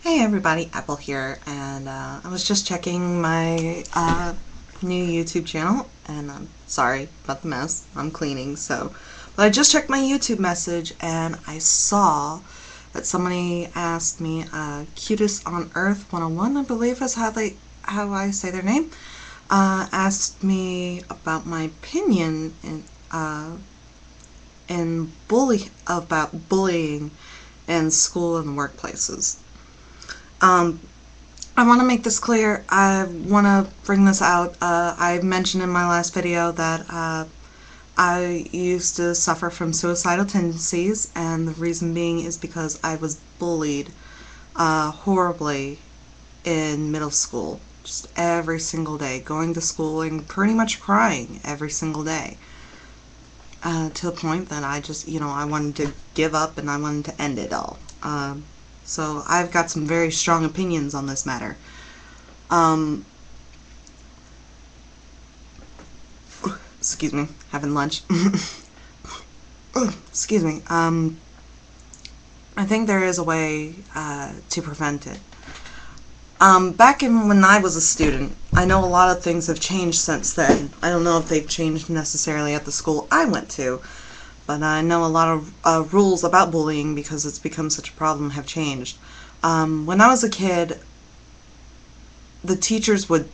Hey everybody, Apple here, and I was just checking my new YouTube channel, and I'm sorry about the mess. I'm cleaning, but I just checked my YouTube message, and I saw that somebody asked me, Cutest on Earth 101, I believe is how I say their name, asked me about my opinion about bullying in school and workplaces. Um, I want to make this clear. I want to bring this out. I mentioned in my last video that I used to suffer from suicidal tendencies, and the reason being is because I was bullied horribly in middle school. Just every single day, going to school and pretty much crying every single day. To the point that I wanted to give up and I wanted to end it all. So I've got some very strong opinions on this matter. Um, excuse me, having lunch. Excuse me. I think there is a way to prevent it. Back when I was a student, I know a lot of things have changed since then. I don't know if they've changed necessarily at the school I went to, but I know a lot of rules about bullying, because it's become such a problem, have changed. When I was a kid, the teachers would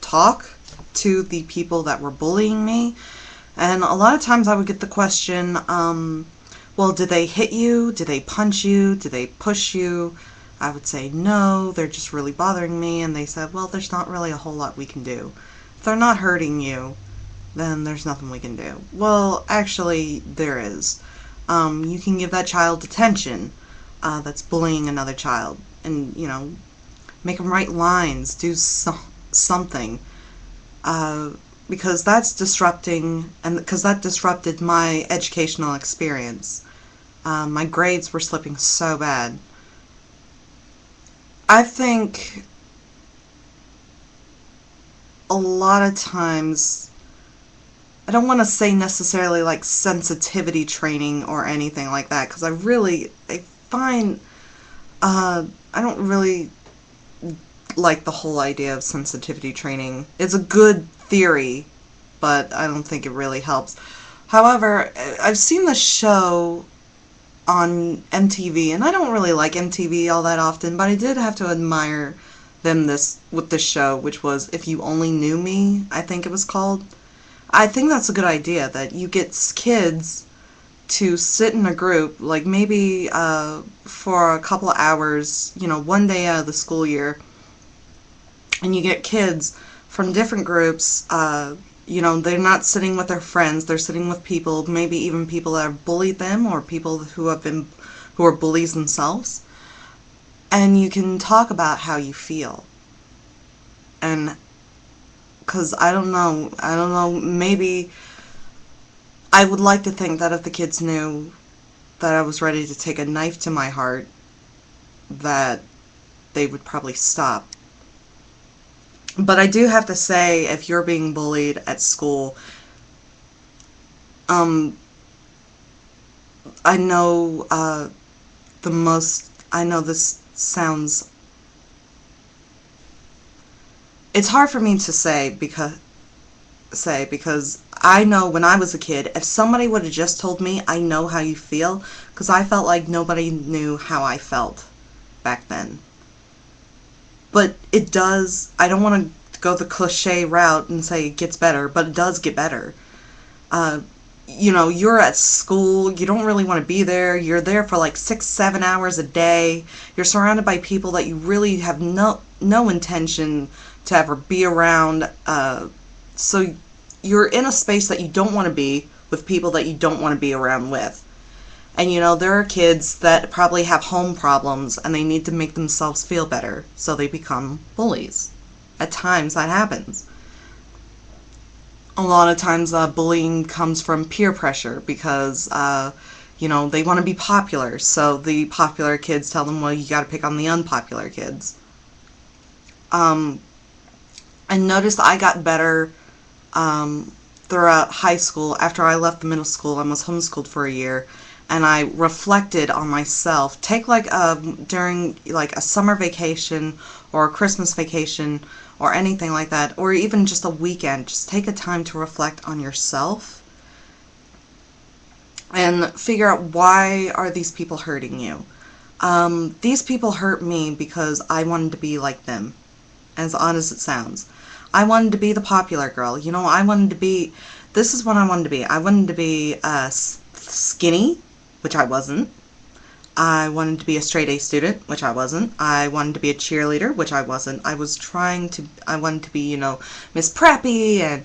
talk to the people that were bullying me, and a lot of times I would get the question, well, did they hit you? Did they punch you? Did they push you? I would say no, they're just really bothering me, and they said, well, there's not really a whole lot we can do. If they're not hurting you, then there's nothing we can do. Well, actually, there is. You can give that child detention that's bullying another child, and, make them write lines, do something, because that's disrupting, and because that disrupted my educational experience. My grades were slipping so bad. I think a lot of times, I don't want to say necessarily like sensitivity training or anything like that, because I find, I don't really like the whole idea of sensitivity training. It's a good theory, but I don't think it really helps. However, I've seen the show on MTV, and I don't really like MTV all that often, but I did have to admire them with this show, which was If You Only Knew Me, I think it was called. I think that's a good idea, that you get kids to sit in a group, like maybe for a couple of hours, one day out of the school year, and you get kids from different groups. They're not sitting with their friends, they're sitting with people, maybe even people that have bullied them, or people who are bullies themselves. And you can talk about how you feel. And, because I don't know, maybe I would like to think that if the kids knew that I was ready to take a knife to my heart, that they would probably stop. But I do have to say, if you're being bullied at school, I know I know this sounds, it's hard for me to say because I know when I was a kid, if somebody would have just told me, I know how you feel, because I felt like nobody knew how I felt back then. But it does, I don't want to go the cliche route and say it gets better, but it does get better. You're at school, you don't really want to be there, you're there for like 6-7 hours a day, you're surrounded by people that you really have no intention to ever be around, so you're in a space that you don't want to be with people that you don't want to be around with. And there are kids that probably have home problems and they need to make themselves feel better, so they become bullies. At times that happens. A lot of times bullying comes from peer pressure, because they want to be popular, so the popular kids tell them, well, you got to pick on the unpopular kids. I noticed I got better throughout high school. After I left the middle school, I was homeschooled for a year, and I reflected on myself. Take like during like a summer vacation or a Christmas vacation or anything like that, or even just a weekend, just take a time to reflect on yourself and figure out, why are these people hurting you? These people hurt me because I wanted to be like them, as odd as it sounds. I wanted to be the popular girl. You know, this is what I wanted to be. I wanted to be skinny, which I wasn't. I wanted to be a straight A student, which I wasn't. I wanted to be a cheerleader, which I wasn't. I wanted to be, Miss Preppy and,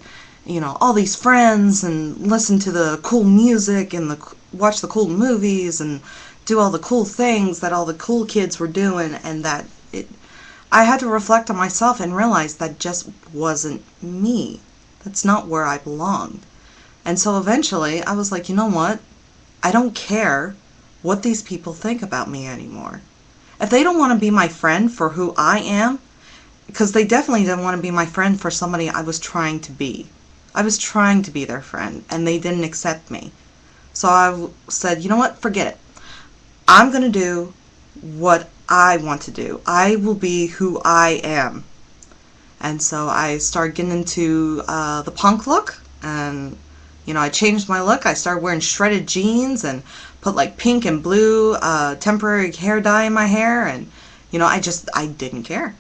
all these friends and listen to the cool music and watch the cool movies and do all the cool things that all the cool kids were doing, and I had to reflect on myself and realize that just wasn't me. That's not where I belonged. And so eventually I was like, you know what? I don't care what these people think about me anymore. If they don't want to be my friend for who I am, because they definitely didn't want to be my friend for somebody I was trying to be. I was trying to be their friend, and they didn't accept me. So I said, you know what? Forget it. I'm going to do what I want to do. I will be who I am. And so I started getting into the punk look, and I changed my look. I started wearing shredded jeans and put like pink and blue temporary hair dye in my hair, and I didn't care.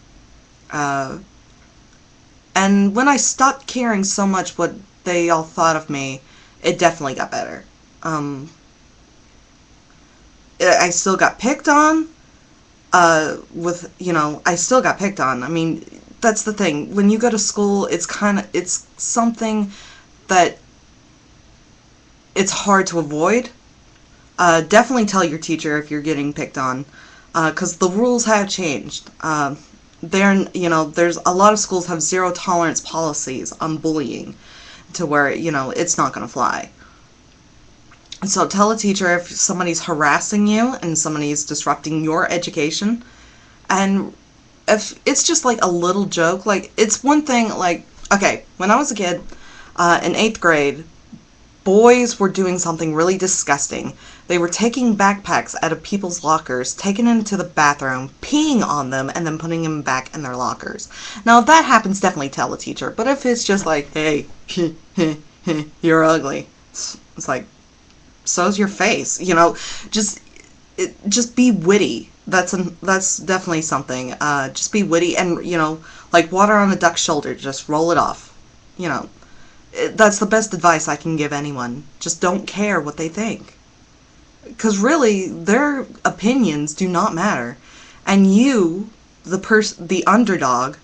And when I stopped caring so much what they all thought of me, it definitely got better. I still got picked on. I still got picked on. I mean, that's the thing. When you go to school, it's something that it's hard to avoid. Definitely tell your teacher if you're getting picked on, because the rules have changed. There's a lot of schools have zero tolerance policies on bullying, to where it's not going to fly. So tell a teacher if somebody's harassing you and somebody's disrupting your education. And if it's just like a little joke, like it's one thing, like, okay, when I was a kid, in 8th grade, boys were doing something really disgusting. They were taking backpacks out of people's lockers, taking them to the bathroom, peeing on them, and then putting them back in their lockers. Now, if that happens, definitely tell the teacher. But if it's just like, hey, you're ugly, it's like, so's your face. Just be witty. That's definitely something. Just be witty, and like water on a duck's shoulder, just roll it off. That's the best advice I can give anyone. Just don't care what they think, because really their opinions do not matter, and you, the underdog,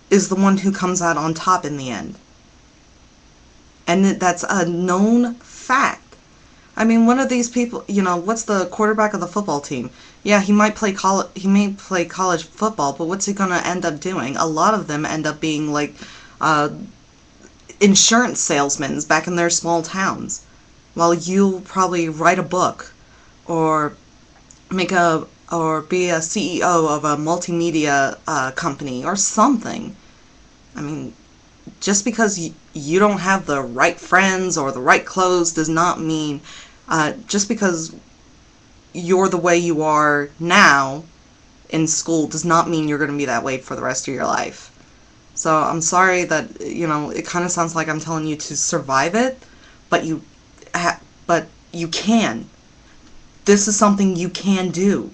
is the one who comes out on top in the end, and that's a known fact. I mean, one of these people, what's the quarterback of the football team? Yeah, he may play college football, but what's he going to end up doing? A lot of them end up being like insurance salesmen back in their small towns, while you'll probably write a book or be a CEO of a multimedia company or something. I mean, just because you don't have the right friends or the right clothes does not mean, just because you're the way you are now in school does not mean you're going to be that way for the rest of your life. So I'm sorry that, it kind of sounds like I'm telling you to survive it, but you can. This is something you can do.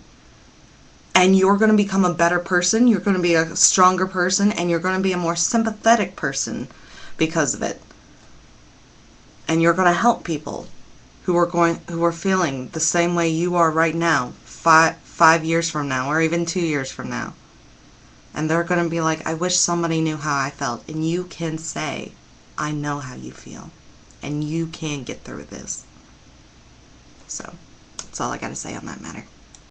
And you're going to become a better person, you're going to be a stronger person, and you're going to be a more sympathetic person because of it. And you're going to help people who are feeling the same way you are right now, 5 years from now, or even 2 years from now. And they're going to be like, I wish somebody knew how I felt. And you can say, I know how you feel. And you can get through this. So, that's all I got to say on that matter.